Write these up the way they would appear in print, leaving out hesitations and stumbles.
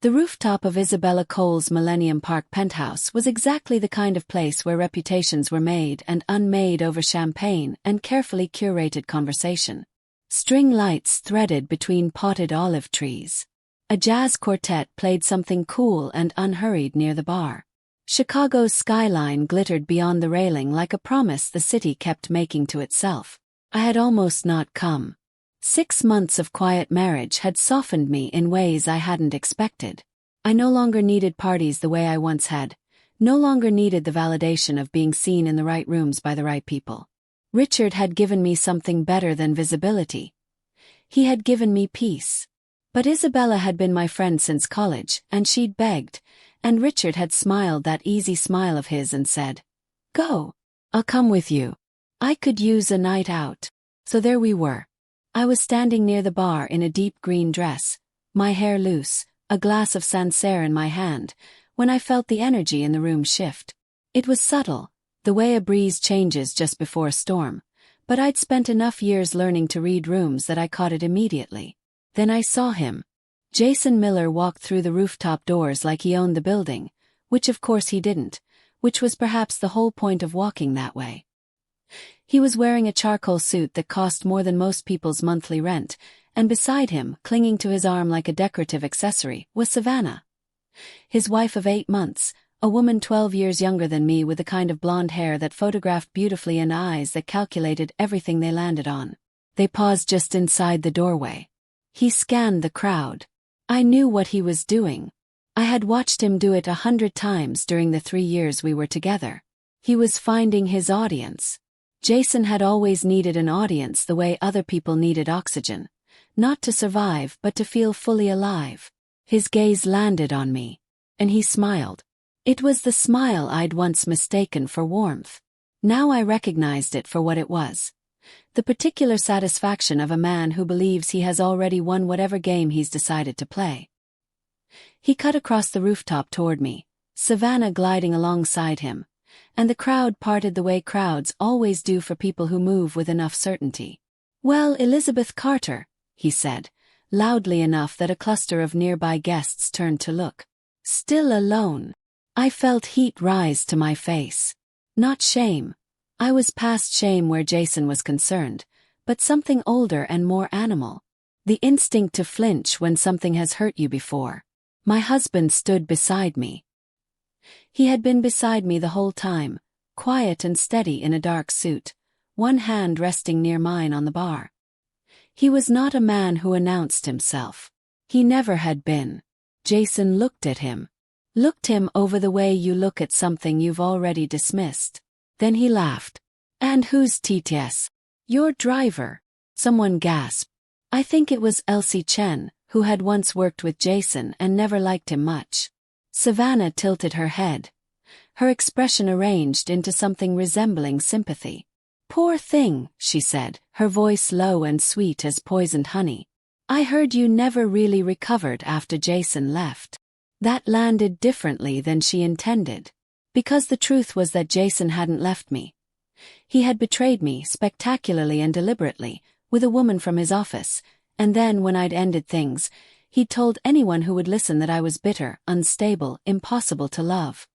The rooftop of Isabella Cole's Millennium Park penthouse was exactly the kind of place where reputations were made and unmade over champagne and carefully curated conversation. String lights threaded between potted olive trees. A jazz quartet played something cool and unhurried near the bar. Chicago's skyline glittered beyond the railing like a promise the city kept making to itself. I had almost not come. 6 months of quiet marriage had softened me in ways I hadn't expected. I no longer needed parties the way I once had, no longer needed the validation of being seen in the right rooms by the right people. Richard had given me something better than visibility. He had given me peace. But Isabella had been my friend since college, and she'd begged, and Richard had smiled that easy smile of his and said, "Go. I'll come with you. I could use a night out." So there we were. I was standing near the bar in a deep green dress, my hair loose, a glass of Sancerre in my hand, when I felt the energy in the room shift. It was subtle, the way a breeze changes just before a storm, but I'd spent enough years learning to read rooms that I caught it immediately. Then I saw him. Jason Miller walked through the rooftop doors like he owned the building, which of course he didn't, which was perhaps the whole point of walking that way. He was wearing a charcoal suit that cost more than most people's monthly rent, and beside him, clinging to his arm like a decorative accessory, was Savannah. His wife of 8 months, a woman 12 years younger than me with the kind of blonde hair that photographed beautifully and eyes that calculated everything they landed on. They paused just inside the doorway. He scanned the crowd. I knew what he was doing. I had watched him do it 100 times during the 3 years we were together. He was finding his audience. Jason had always needed an audience the way other people needed oxygen. Not to survive but to feel fully alive. His gaze landed on me. And he smiled. It was the smile I'd once mistaken for warmth. Now I recognized it for what it was. The particular satisfaction of a man who believes he has already won whatever game he's decided to play. He cut across the rooftop toward me, Savannah gliding alongside him, and the crowd parted the way crowds always do for people who move with enough certainty. "Well, Elizabeth Carter," he said, loudly enough that a cluster of nearby guests turned to look. Still alone. I felt heat rise to my face. Not shame. I was past shame where Jason was concerned, but something older and more animal. The instinct to flinch when something has hurt you before. My husband stood beside me. He had been beside me the whole time, quiet and steady in a dark suit, one hand resting near mine on the bar. He was not a man who announced himself. He never had been. Jason looked at him. Looked him over the way you look at something you've already dismissed. Then he laughed. "And who's TTS? Your driver?" Someone gasped. I think it was Elsie Chen, who had once worked with Jason and never liked him much. Savannah tilted her head. Her expression arranged into something resembling sympathy. "Poor thing," she said, her voice low and sweet as poisoned honey. "I heard you never really recovered after Jason left." That landed differently than she intended. Because the truth was that Jason hadn't left me. He had betrayed me spectacularly and deliberately, with a woman from his office, and then when I'd ended things, he'd told anyone who would listen that I was bitter, unstable, impossible to love.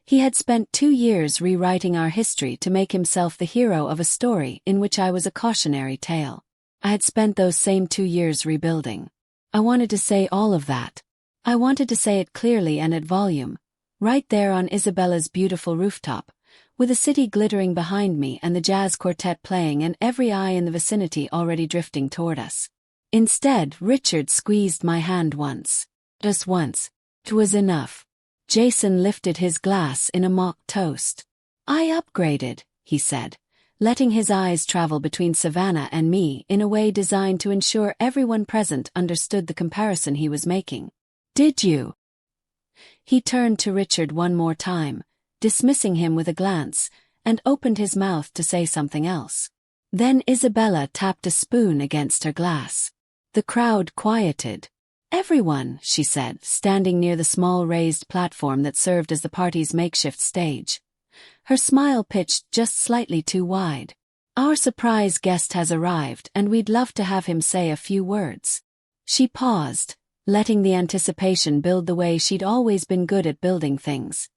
He had spent 2 years rewriting our history to make himself the hero of a story in which I was a cautionary tale. I had spent those same 2 years rebuilding. I wanted to say all of that. I wanted to say it clearly and at volume, right there on Isabella's beautiful rooftop, with the city glittering behind me and the jazz quartet playing and every eye in the vicinity already drifting toward us. Instead, Richard squeezed my hand once. Just once. It was enough. Jason lifted his glass in a mock toast. "I upgraded," he said, letting his eyes travel between Savannah and me in a way designed to ensure everyone present understood the comparison he was making. "Did you?" He turned to Richard one more time, dismissing him with a glance, and opened his mouth to say something else. Then Isabella tapped a spoon against her glass. The crowd quieted. "Everyone," she said, standing near the small raised platform that served as the party's makeshift stage. Her smile pitched just slightly too wide. "Our surprise guest has arrived and we'd love to have him say a few words." She paused, letting the anticipation build the way she'd always been good at building things,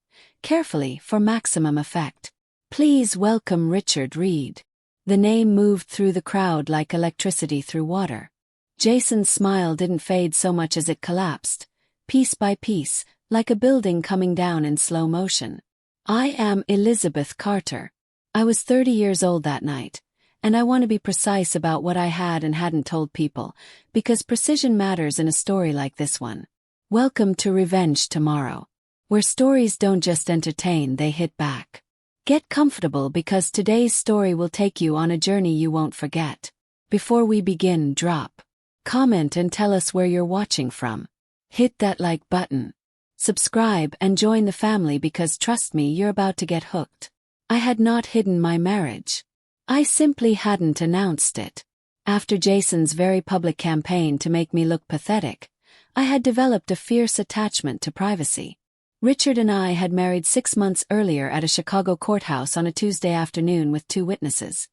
carefully for maximum effect. Please welcome Richard Reed. The name moved through the crowd like electricity through water. Jason's smile didn't fade so much as it collapsed, piece by piece, like a building coming down in slow motion. I am Elizabeth Carter. I was 30 years old that night, and I want to be precise about what I had and hadn't told people, because precision matters in a story like this one. Welcome to Revenge Tomorrow, where stories don't just entertain, they hit back. Get comfortable because today's story will take you on a journey you won't forget. Before we begin, drop, comment and tell us where you're watching from. Hit that like button. Subscribe and join the family because trust me, you're about to get hooked. I had not hidden my marriage. I simply hadn't announced it. After Jason's very public campaign to make me look pathetic, I had developed a fierce attachment to privacy. Richard and I had married 6 months earlier at a Chicago courthouse on a Tuesday afternoon with 2 witnesses.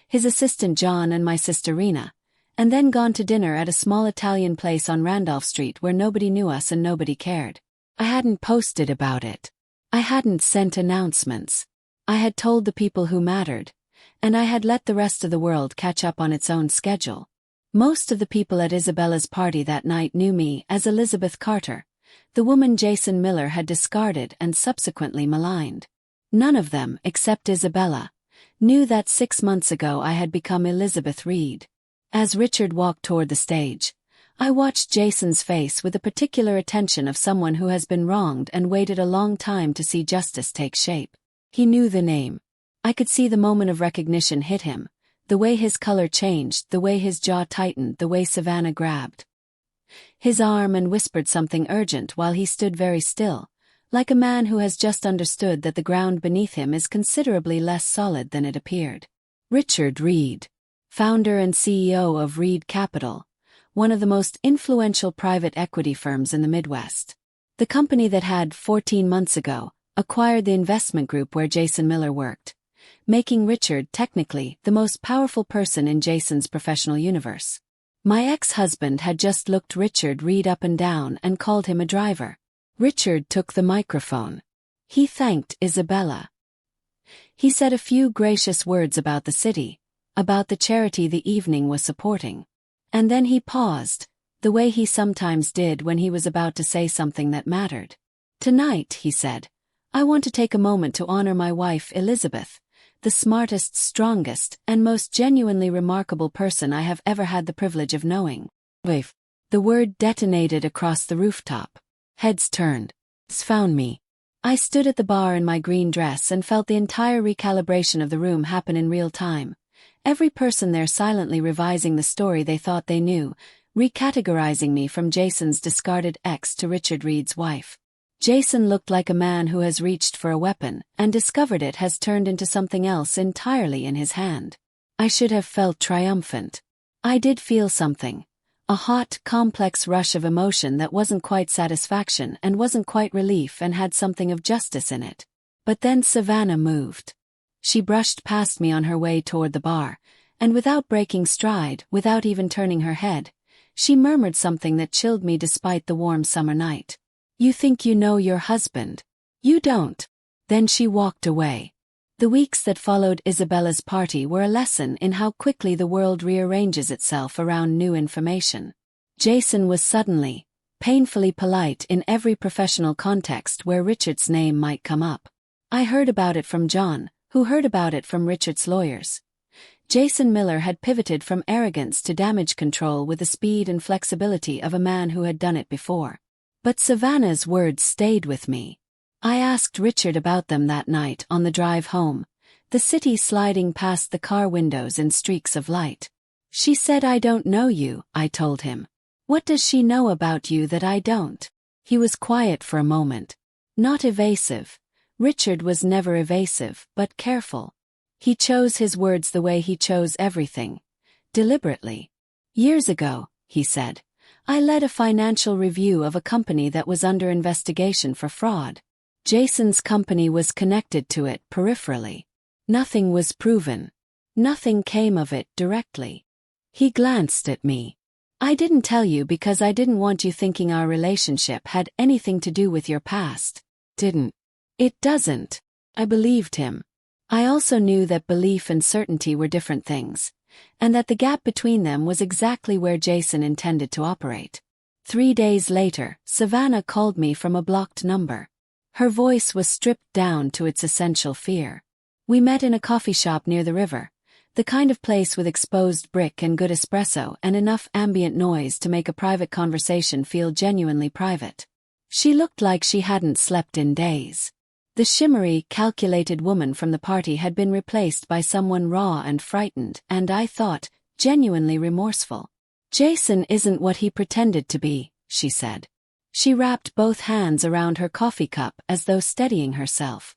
His assistant John and my sister Rena, and then gone to dinner at a small Italian place on Randolph Street where nobody knew us and nobody cared. I hadn't posted about it. I hadn't sent announcements. I had told the people who mattered, and I had let the rest of the world catch up on its own schedule. Most of the people at Isabella's party that night knew me as Elizabeth Carter, the woman Jason Miller had discarded and subsequently maligned. None of them, except Isabella, knew that 6 months ago I had become Elizabeth Reed. As Richard walked toward the stage, I watched Jason's face with the particular attention of someone who has been wronged and waited a long time to see justice take shape. He knew the name. I could see the moment of recognition hit him, the way his color changed, the way his jaw tightened, the way Savannah grabbed his arm and whispered something urgent while he stood very still, like a man who has just understood that the ground beneath him is considerably less solid than it appeared. Richard Reed, founder and CEO of Reed Capital, one of the most influential private equity firms in the Midwest. The company that had, 14 months ago, acquired the investment group where Jason Miller worked, making Richard technically the most powerful person in Jason's professional universe. My ex-husband had just looked Richard Reed up and down and called him a driver. Richard took the microphone. He thanked Isabella. He said a few gracious words about the city, about the charity the evening was supporting. And then he paused, the way he sometimes did when he was about to say something that mattered. Tonight, he said, I want to take a moment to honor my wife Elizabeth, the smartest, strongest, and most genuinely remarkable person I have ever had the privilege of knowing. Wave. The word detonated across the rooftop. Heads turned. Found me. I stood at the bar in my green dress and felt the entire recalibration of the room happen in real time. Every person there silently revising the story they thought they knew, recategorizing me from Jason's discarded ex to Richard Reed's wife. Jason looked like a man who has reached for a weapon and discovered it has turned into something else entirely in his hand. I should have felt triumphant. I did feel something. A hot, complex rush of emotion that wasn't quite satisfaction and wasn't quite relief and had something of justice in it. But then Savannah moved. She brushed past me on her way toward the bar, and without breaking stride, without even turning her head, she murmured something that chilled me despite the warm summer night. You think you know your husband. You don't. Then she walked away. The weeks that followed Isabella's party were a lesson in how quickly the world rearranges itself around new information. Jason was suddenly, painfully polite in every professional context where Richard's name might come up. I heard about it from John, who heard about it from Richard's lawyers. Jason Miller had pivoted from arrogance to damage control with the speed and flexibility of a man who had done it before. But Savannah's words stayed with me. I asked Richard about them that night on the drive home, the city sliding past the car windows in streaks of light. She said, I don't know you, I told him. What does she know about you that I don't? He was quiet for a moment. Not evasive. Richard was never evasive, but careful. He chose his words the way he chose everything. Deliberately. Years ago, he said, I led a financial review of a company that was under investigation for fraud. Jason's company was connected to it peripherally. Nothing was proven. Nothing came of it directly. He glanced at me. I didn't tell you because I didn't want you thinking our relationship had anything to do with your past. Didn't. It doesn't. I believed him. I also knew that belief and certainty were different things, and that the gap between them was exactly where Jason intended to operate. 3 days later, Savannah called me from a blocked number. Her voice was stripped down to its essential fear. We met in a coffee shop near the river, the kind of place with exposed brick and good espresso and enough ambient noise to make a private conversation feel genuinely private. She looked like she hadn't slept in days. The shimmery, calculated woman from the party had been replaced by someone raw and frightened, and I thought, genuinely remorseful. Jason isn't what he pretended to be, she said. She wrapped both hands around her coffee cup as though steadying herself.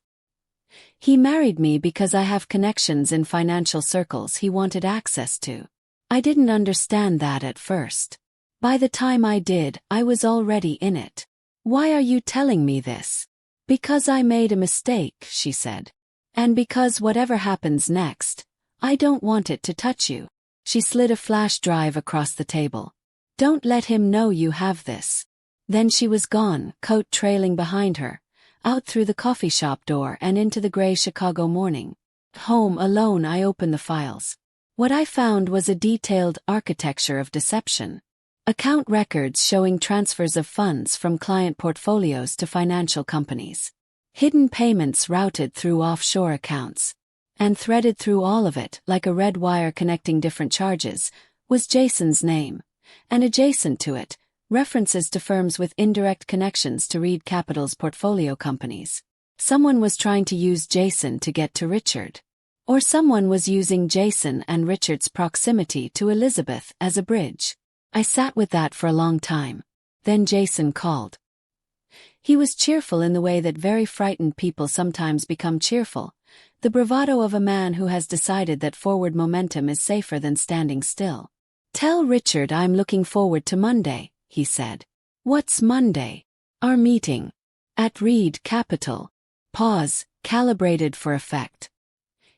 He married me because I have connections in financial circles he wanted access to. I didn't understand that at first. By the time I did, I was already in it. Why are you telling me this? Because I made a mistake, she said. And because whatever happens next, I don't want it to touch you. She slid a flash drive across the table. Don't let him know you have this. Then she was gone, coat trailing behind her, out through the coffee shop door and into the gray Chicago morning. Home alone, I opened the files. What I found was a detailed architecture of deception. Account records showing transfers of funds from client portfolios to financial companies. Hidden payments routed through offshore accounts. And threaded through all of it, like a red wire connecting different charges, was Jason's name. And adjacent to it, references to firms with indirect connections to Reed Capital's portfolio companies. Someone was trying to use Jason to get to Richard. Or someone was using Jason and Richard's proximity to Elizabeth as a bridge. I sat with that for a long time. Then Jason called. He was cheerful in the way that very frightened people sometimes become cheerful, the bravado of a man who has decided that forward momentum is safer than standing still. Tell Richard I'm looking forward to Monday, he said. What's Monday? Our meeting. At Reed Capital. Pause, calibrated for effect.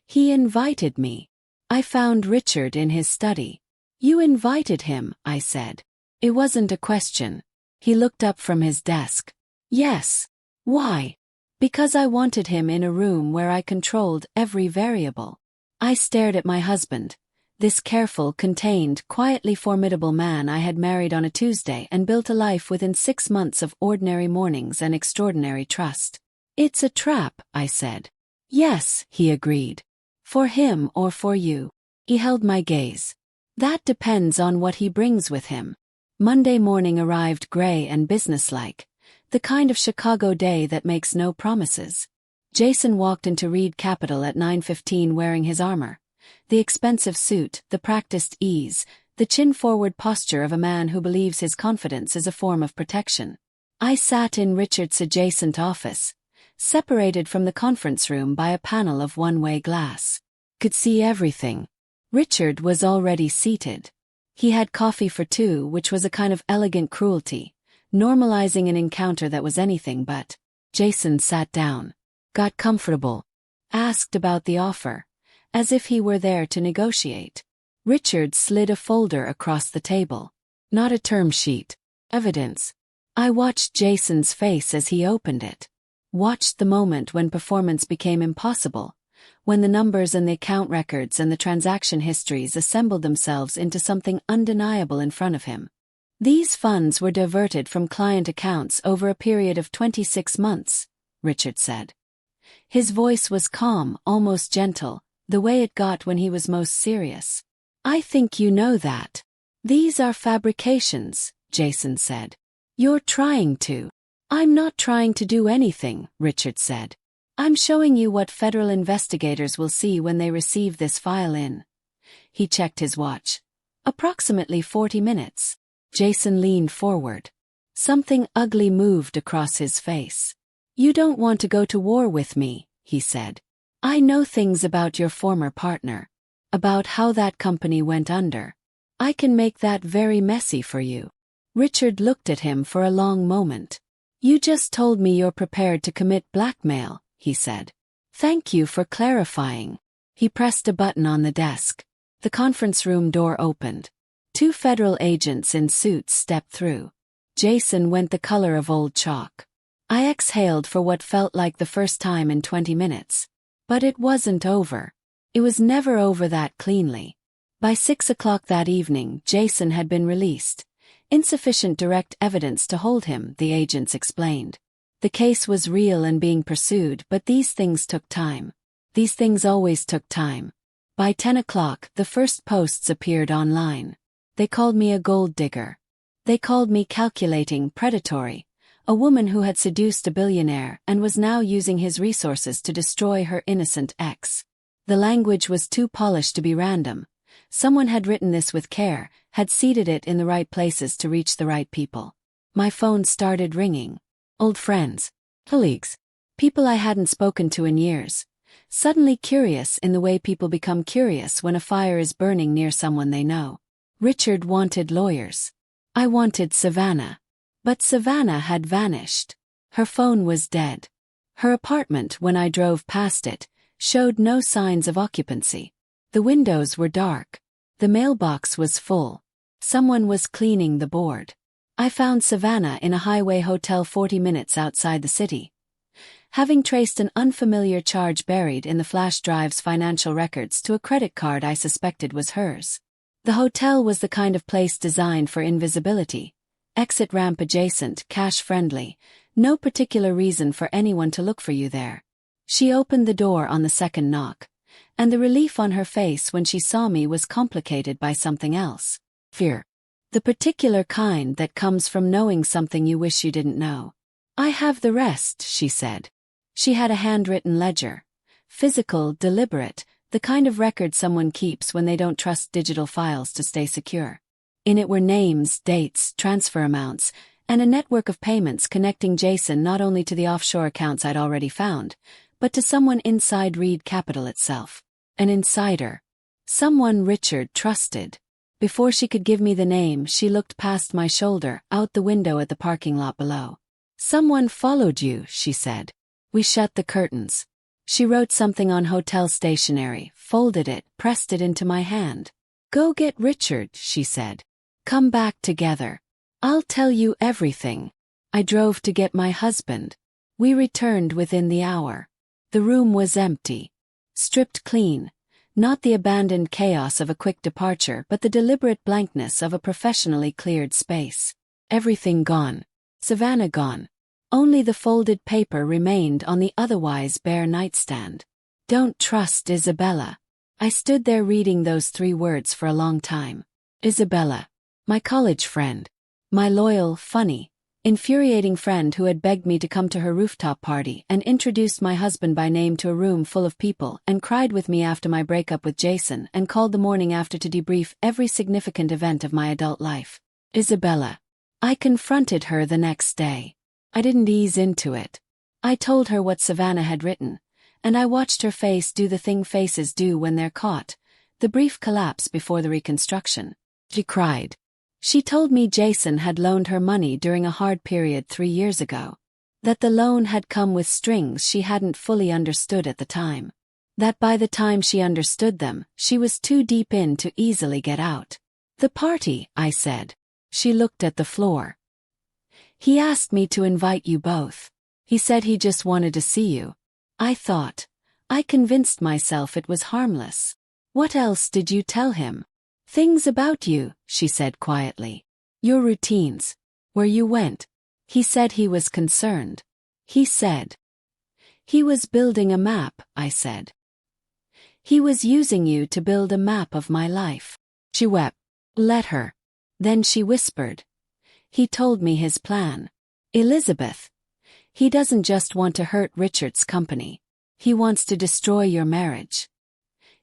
He invited me. I found Richard in his study. You invited him, I said. It wasn't a question. He looked up from his desk. Yes. Why? Because I wanted him in a room where I controlled every variable. I stared at my husband, this careful, contained, quietly formidable man I had married on a Tuesday and built a life within 6 months of ordinary mornings and extraordinary trust. It's a trap, I said. Yes, he agreed. For him or for you. He held my gaze. That depends on what he brings with him. Monday morning arrived gray and businesslike, the kind of Chicago day that makes no promises. Jason walked into Reed Capital at 9:15 wearing his armor. The expensive suit, the practiced ease, the chin-forward posture of a man who believes his confidence is a form of protection. I sat in Richard's adjacent office, separated from the conference room by a panel of one-way glass. Could see everything. Richard was already seated. He had coffee for two, which was a kind of elegant cruelty, normalizing an encounter that was anything but. Jason sat down, got comfortable, asked about the offer, as if he were there to negotiate. Richard slid a folder across the table. Not a term sheet. Evidence. I watched Jason's face as he opened it. Watched the moment when performance became impossible, when the numbers and the account records and the transaction histories assembled themselves into something undeniable in front of him. These funds were diverted from client accounts over a period of 26 months, Richard said. His voice was calm, almost gentle, the way it got when he was most serious. I think you know that. These are fabrications, Jason said. You're trying to. I'm not trying to do anything, Richard said. I'm showing you what federal investigators will see when they receive this file in. He checked his watch. Approximately 40 minutes. Jason leaned forward. Something ugly moved across his face. You don't want to go to war with me, he said. I know things about your former partner. About how that company went under. I can make that very messy for you. Richard looked at him for a long moment. You just told me you're prepared to commit blackmail, he said. Thank you for clarifying. He pressed a button on the desk. The conference room door opened. Two federal agents in suits stepped through. Jason went the color of old chalk. I exhaled for what felt like the first time in 20 minutes. But it wasn't over. It was never over that cleanly. By 6 o'clock that evening, Jason had been released. Insufficient direct evidence to hold him, the agents explained. The case was real and being pursued, but these things took time. These things always took time. By 10 o'clock, the first posts appeared online. They called me a gold digger. They called me calculating, predatory, a woman who had seduced a billionaire and was now using his resources to destroy her innocent ex. The language was too polished to be random. Someone had written this with care, had seeded it in the right places to reach the right people. My phone started ringing. Old friends, colleagues, people I hadn't spoken to in years. Suddenly curious in the way people become curious when a fire is burning near someone they know. Richard wanted lawyers. I wanted Savannah. But Savannah had vanished. Her phone was dead. Her apartment, when I drove past it, showed no signs of occupancy. The windows were dark. The mailbox was full. Someone was cleaning the board. I found Savannah in a highway hotel 40 minutes outside the city. Having traced an unfamiliar charge buried in the flash drive's financial records to a credit card I suspected was hers. The hotel was the kind of place designed for invisibility. Exit ramp adjacent, cash-friendly, no particular reason for anyone to look for you there. She opened the door on the second knock, and the relief on her face when she saw me was complicated by something else. Fear. The particular kind that comes from knowing something you wish you didn't know. I have the rest, she said. She had a handwritten ledger. Physical, deliberate, the kind of record someone keeps when they don't trust digital files to stay secure. In it were names, dates, transfer amounts, and a network of payments connecting Jason not only to the offshore accounts I'd already found, but to someone inside Reed Capital itself. An insider. Someone Richard trusted. Before she could give me the name, she looked past my shoulder, out the window at the parking lot below. Someone followed you, she said. We shut the curtains. She wrote something on hotel stationery, folded it, pressed it into my hand. Go get Richard, she said. Come back together. I'll tell you everything. I drove to get my husband. We returned within the hour. The room was empty. Stripped clean. Not the abandoned chaos of a quick departure, but the deliberate blankness of a professionally cleared space. Everything gone. Savannah gone. Only the folded paper remained on the otherwise bare nightstand. Don't trust Isabella. I stood there reading those 3 words for a long time. Isabella. My college friend. My loyal, funny, infuriating friend who had begged me to come to her rooftop party and introduced my husband by name to a room full of people and cried with me after my breakup with Jason and called the morning after to debrief every significant event of my adult life. Isabella. I confronted her the next day. I didn't ease into it. I told her what Savannah had written, and I watched her face do the thing faces do when they're caught, the brief collapse before the reconstruction. She cried. She told me Jason had loaned her money during a hard period 3 years ago. That the loan had come with strings she hadn't fully understood at the time. That by the time she understood them, she was too deep in to easily get out. The party, I said. She looked at the floor. He asked me to invite you both. He said he just wanted to see you. I thought. I convinced myself it was harmless. What else did you tell him? Things about you, she said quietly. Your routines. Where you went. He said he was concerned. He said. He was building a map, I said. He was using you to build a map of my life. She wept. Let her. Then she whispered. He told me his plan. Elizabeth. He doesn't just want to hurt Richard's company. He wants to destroy your marriage.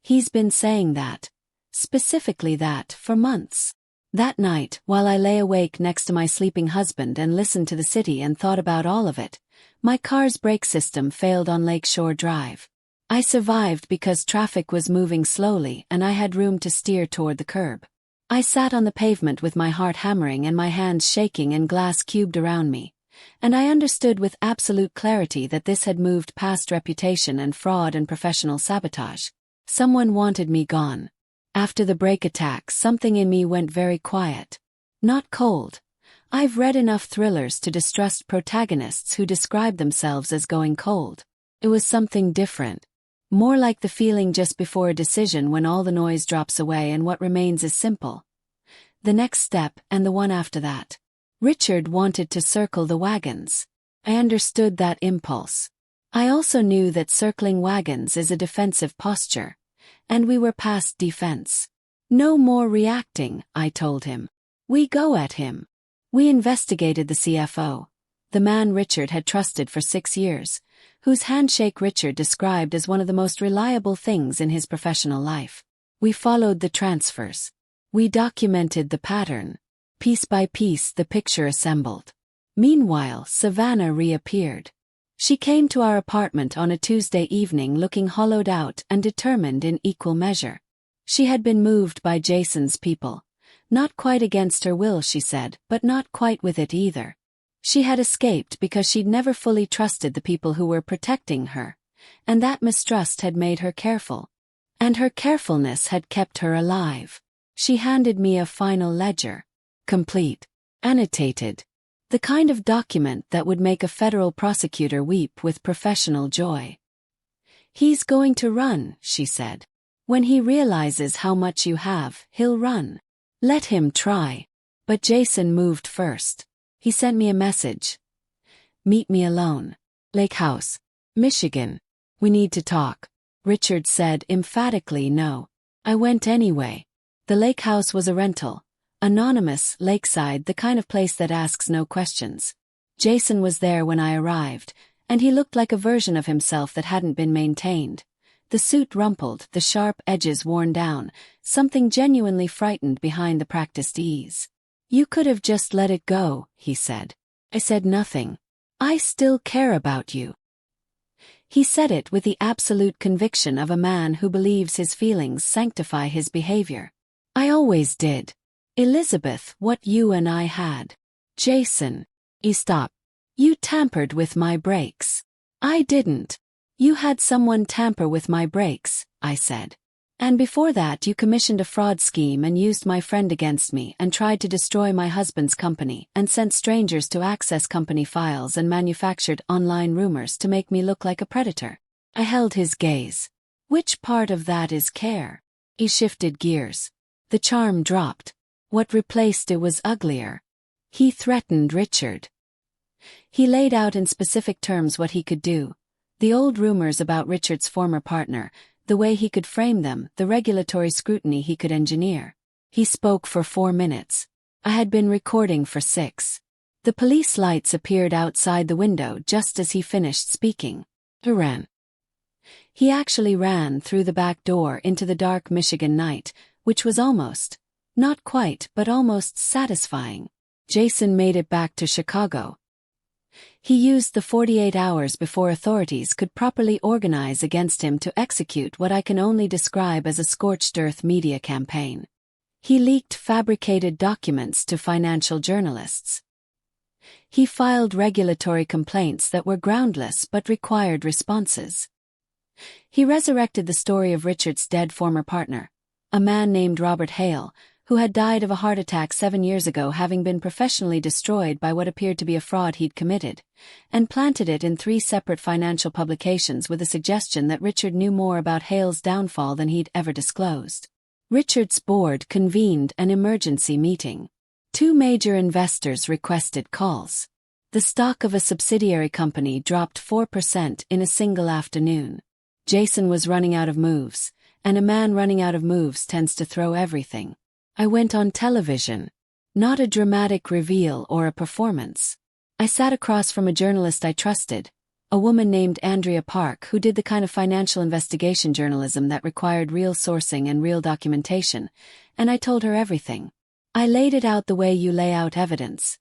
He's been saying that. Specifically that, for months. That night, while I lay awake next to my sleeping husband and listened to the city and thought about all of it, my car's brake system failed on Lakeshore Drive. I survived because traffic was moving slowly and I had room to steer toward the curb. I sat on the pavement with my heart hammering and my hands shaking and glass cubed around me, and I understood with absolute clarity that this had moved past reputation and fraud and professional sabotage. Someone wanted me gone. After the break attack, something in me went very quiet. Not cold. I've read enough thrillers to distrust protagonists who describe themselves as going cold. It was something different. More like the feeling just before a decision when all the noise drops away and what remains is simple. The next step and the one after that. Richard wanted to circle the wagons. I understood that impulse. I also knew that circling wagons is a defensive posture, and we were past defense. No more reacting, I told him. We go at him. We investigated the CFO, the man Richard had trusted for 6 years, whose handshake Richard described as one of the most reliable things in his professional life. We followed the transfers. We documented the pattern. Piece by piece the picture assembled. Meanwhile, Savannah reappeared. She came to our apartment on a Tuesday evening looking hollowed out and determined in equal measure. She had been moved by Jason's people. Not quite against her will, she said, but not quite with it either. She had escaped because she'd never fully trusted the people who were protecting her, and that mistrust had made her careful. And her carefulness had kept her alive. She handed me a final ledger. Complete. Annotated. The kind of document that would make a federal prosecutor weep with professional joy. He's going to run, she said. When he realizes how much you have, he'll run. Let him try. But Jason moved first. He sent me a message. Meet me alone. Lake House, Michigan. We need to talk. Richard said emphatically no. I went anyway. The lake house was a rental. Anonymous, lakeside, the kind of place that asks no questions. Jason was there when I arrived, and he looked like a version of himself that hadn't been maintained. The suit rumpled, the sharp edges worn down, something genuinely frightened behind the practiced ease. You could have just let it go, he said. I said nothing. I still care about you. He said it with the absolute conviction of a man who believes his feelings sanctify his behavior. I always did. Elizabeth, what you and I had. Jason. He stopped. You tampered with my brakes. I didn't. You had someone tamper with my brakes, I said. And before that you commissioned a fraud scheme and used my friend against me and tried to destroy my husband's company and sent strangers to access company files and manufactured online rumors to make me look like a predator. I held his gaze. Which part of that is care? He shifted gears. The charm dropped. What replaced it was uglier. He threatened Richard. He laid out in specific terms what he could do. The old rumors about Richard's former partner, the way he could frame them, the regulatory scrutiny he could engineer. He spoke for 4 minutes. I had been recording for 6. The police lights appeared outside the window just as he finished speaking. He ran. He actually ran through the back door into the dark Michigan night, which was almost, not quite, but almost satisfying. Jason made it back to Chicago. He used the 48 hours before authorities could properly organize against him to execute what I can only describe as a scorched earth media campaign. He leaked fabricated documents to financial journalists. He filed regulatory complaints that were groundless but required responses. He resurrected the story of Richard's dead former partner, a man named Robert Hale, who had died of a heart attack 7 years ago, having been professionally destroyed by what appeared to be a fraud he'd committed, and planted it in 3 separate financial publications with a suggestion that Richard knew more about Hale's downfall than he'd ever disclosed. Richard's board convened an emergency meeting. 2 major investors requested calls. The stock of a subsidiary company dropped 4% in a single afternoon. Jason was running out of moves, and a man running out of moves tends to throw everything. I went on television. Not a dramatic reveal or a performance. I sat across from a journalist I trusted, a woman named Andrea Park who did the kind of financial investigation journalism that required real sourcing and real documentation, and I told her everything. I laid it out the way you lay out evidence.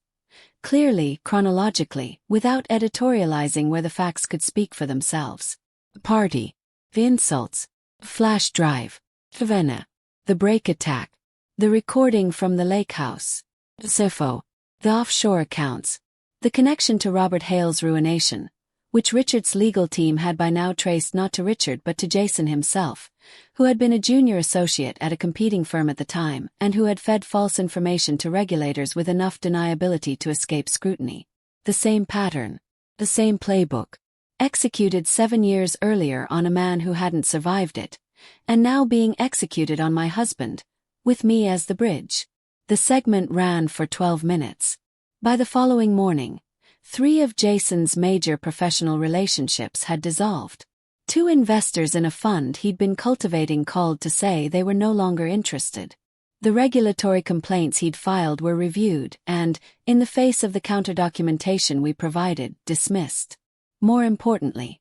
Clearly, chronologically, without editorializing where the facts could speak for themselves. The party. The insults. Flash drive. Savannah. The break attack. The recording from the lake house. The CFO. The offshore accounts. The connection to Robert Hale's ruination. which Richard's legal team had by now traced not to Richard but to Jason himself, who had been a junior associate at a competing firm at the time and who had fed false information to regulators with enough deniability to escape scrutiny. The same pattern, the same playbook, executed 7 years earlier on a man who hadn't survived it, and now being executed on my husband, with me as the bridge. The segment ran for 12 minutes. By the following morning, 3 of Jason's major professional relationships had dissolved. 2 investors in a fund he'd been cultivating called to say they were no longer interested. The regulatory complaints he'd filed were reviewed and, in the face of the counter-documentation we provided, dismissed. More importantly,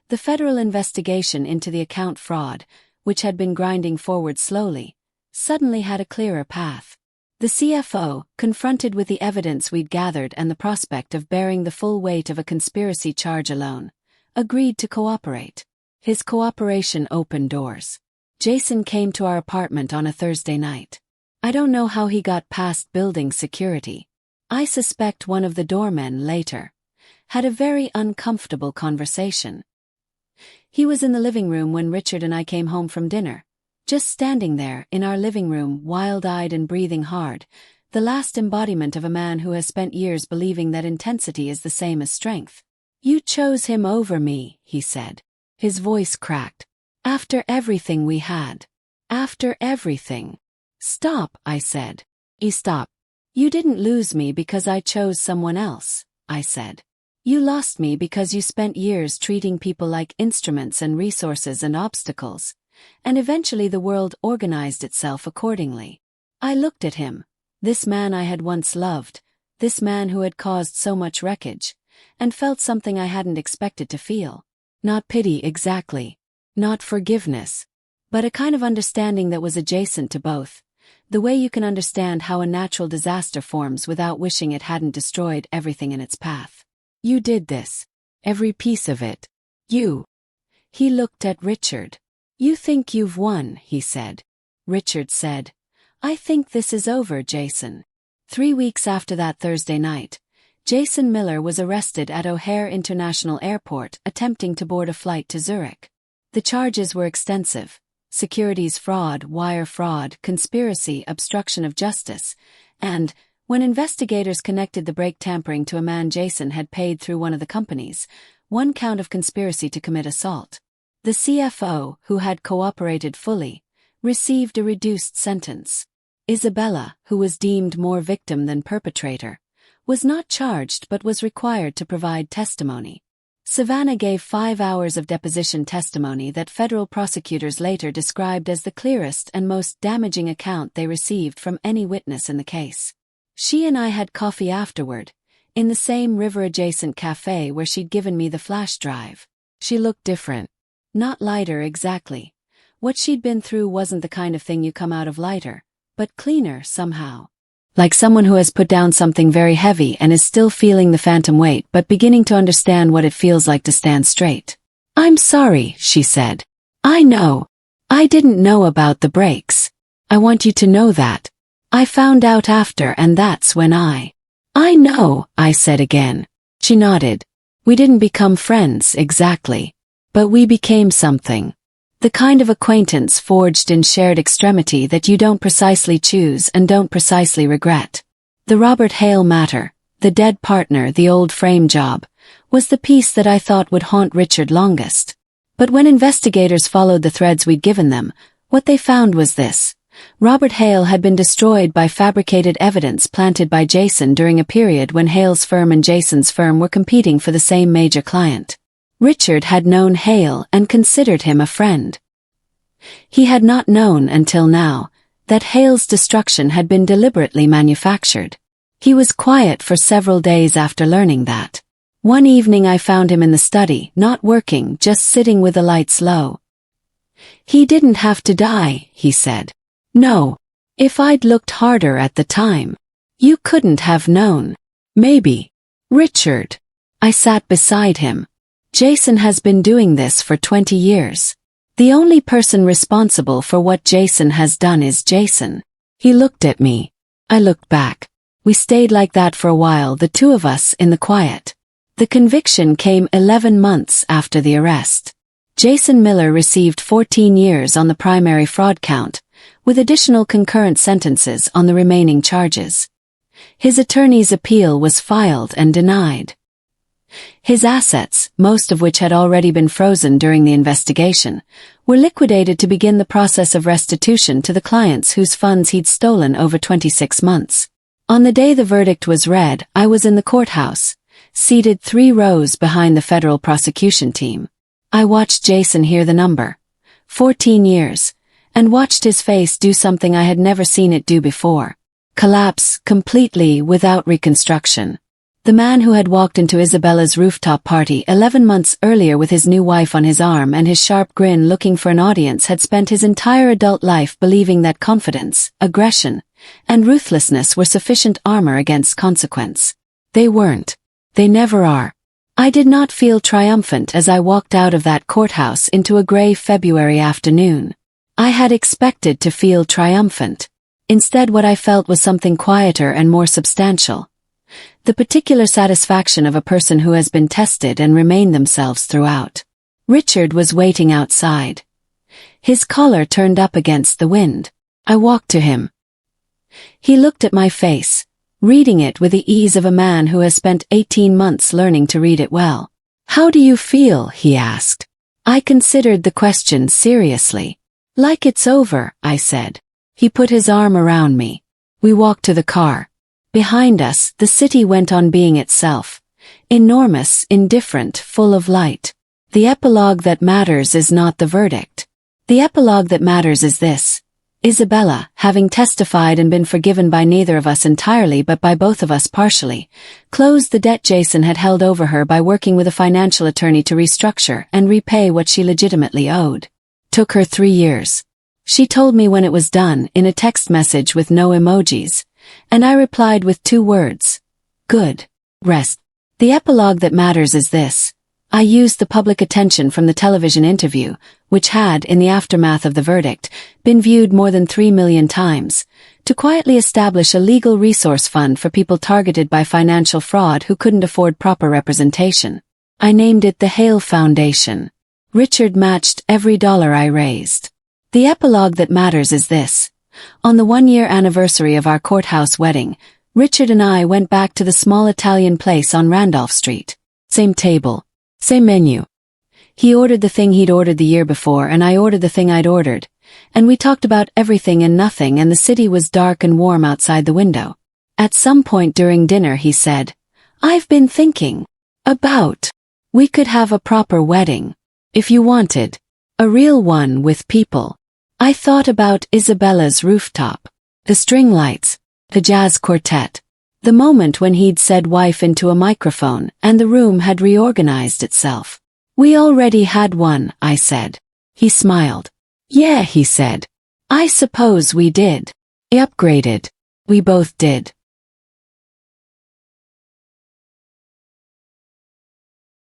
the federal investigation into the account fraud, which had been grinding forward slowly, suddenly had a clearer path. The CFO, confronted with the evidence we'd gathered and the prospect of bearing the full weight of a conspiracy charge alone, agreed to cooperate. His cooperation opened doors. Jason came to our apartment on a Thursday night. I don't know how he got past building security. I suspect one of the doormen later had a very uncomfortable conversation. He was in the living room when Richard and I came home from dinner. Just standing there, in our living room, wild-eyed and breathing hard, the last embodiment of a man who has spent years believing that intensity is the same as strength. "You chose him over me," he said. His voice cracked. "After everything we had. After everything." "Stop," I said. Stop. "You didn't lose me because I chose someone else," I said. "You lost me because you spent years treating people like instruments and resources and obstacles. And eventually the world organized itself accordingly." I looked at him, this man I had once loved, this man who had caused so much wreckage, and felt something I hadn't expected to feel. Not pity exactly, not forgiveness, but a kind of understanding that was adjacent to both, the way you can understand how a natural disaster forms without wishing it hadn't destroyed everything in its path. "You did this. Every piece of it. You." He looked at Richard. "You think you've won," he said. Richard said, "I think this is over, Jason." 3 weeks after that Thursday night, Jason Miller was arrested at O'Hare International Airport attempting to board a flight to Zurich. The charges were extensive: securities fraud, wire fraud, conspiracy, obstruction of justice, and, when investigators connected the brake tampering to a man Jason had paid through one of the companies, 1 count of conspiracy to commit assault. The CFO, who had cooperated fully, received a reduced sentence. Isabella, who was deemed more victim than perpetrator, was not charged but was required to provide testimony. Savannah gave 5 hours of deposition testimony that federal prosecutors later described as the clearest and most damaging account they received from any witness in the case. She and I had coffee afterward, in the same river-adjacent cafe where she'd given me the flash drive. She looked different. Not lighter exactly. What she'd been through wasn't the kind of thing you come out of lighter, but cleaner somehow. Like someone who has put down something very heavy and is still feeling the phantom weight but beginning to understand what it feels like to stand straight. "I'm sorry," she said. "I know. I didn't know about the brakes. I want you to know that. I found out after and that's when I know," I said again. She nodded. "We didn't become friends exactly. But we became something. The kind of acquaintance forged in shared extremity that you don't precisely choose and don't precisely regret. The Robert Hale matter, the dead partner, the old frame job, was the piece that I thought would haunt Richard longest. But when investigators followed the threads we'd given them, what they found was this: Robert Hale had been destroyed by fabricated evidence planted by Jason during a period when Hale's firm and Jason's firm were competing for the same major client. Richard had known Hale and considered him a friend. He had not known until now that Hale's destruction had been deliberately manufactured. He was quiet for several days after learning that. One evening I found him in the study, not working, just sitting with the lights low. "He didn't have to die," he said. "No. If I'd looked harder at the time, you couldn't have known. Maybe. Richard." I sat beside him. "Jason has been doing this for 20 years. The only person responsible for what Jason has done is Jason." He looked at me. I looked back. We stayed like that for a while, the two of us in the quiet. The conviction came 11 months after the arrest. Jason Miller received 14 years on the primary fraud count, with additional concurrent sentences on the remaining charges. His attorney's appeal was filed and denied. His assets, most of which had already been frozen during the investigation, were liquidated to begin the process of restitution to the clients whose funds he'd stolen over 26 months. On the day the verdict was read, I was in the courthouse, seated 3 rows behind the federal prosecution team. I watched Jason hear the number, 14 years, and watched his face do something I had never seen it do before. Collapse completely without reconstruction. The man who had walked into Isabella's rooftop party 11 months earlier with his new wife on his arm and his sharp grin looking for an audience had spent his entire adult life believing that confidence, aggression, and ruthlessness were sufficient armor against consequence. They weren't. They never are. I did not feel triumphant as I walked out of that courthouse into a gray February afternoon. I had expected to feel triumphant. Instead, what I felt was something quieter and more substantial. The particular satisfaction of a person who has been tested and remained themselves throughout. Richard was waiting outside. His collar turned up against the wind. I walked to him. He looked at my face, reading it with the ease of a man who has spent 18 months learning to read it well. "How do you feel?" he asked. I considered the question seriously. "Like it's over," I said. He put his arm around me. We walked to the car. Behind us, the city went on being itself. Enormous, indifferent, full of light. The epilogue that matters is not the verdict. The epilogue that matters is this. Isabella, having testified and been forgiven by neither of us entirely but by both of us partially, closed the debt Jason had held over her by working with a financial attorney to restructure and repay what she legitimately owed. Took her 3 years. She told me when it was done in a text message with no emojis, and I replied with 2 words. Good. Rest. The epilogue that matters is this. I used the public attention from the television interview, which had, in the aftermath of the verdict, been viewed more than 3 million times, to quietly establish a legal resource fund for people targeted by financial fraud who couldn't afford proper representation. I named it the Hale Foundation. Richard matched every dollar I raised. The epilogue that matters is this. On the 1-year anniversary of our courthouse wedding, Richard and I went back to the small Italian place on Randolph Street. Same table. Same menu. He ordered the thing he'd ordered the year before and I ordered the thing I'd ordered, and we talked about everything and nothing, and the city was dark and warm outside the window. At some point during dinner he said, "I've been thinking about. We could have a proper wedding. If you wanted. A real one with people." I thought about Isabella's rooftop, the string lights, the jazz quartet, the moment when he'd said wife into a microphone and the room had reorganized itself. "We already had one," I said. He smiled. "Yeah," he said. "I suppose we did. I upgraded." We both did.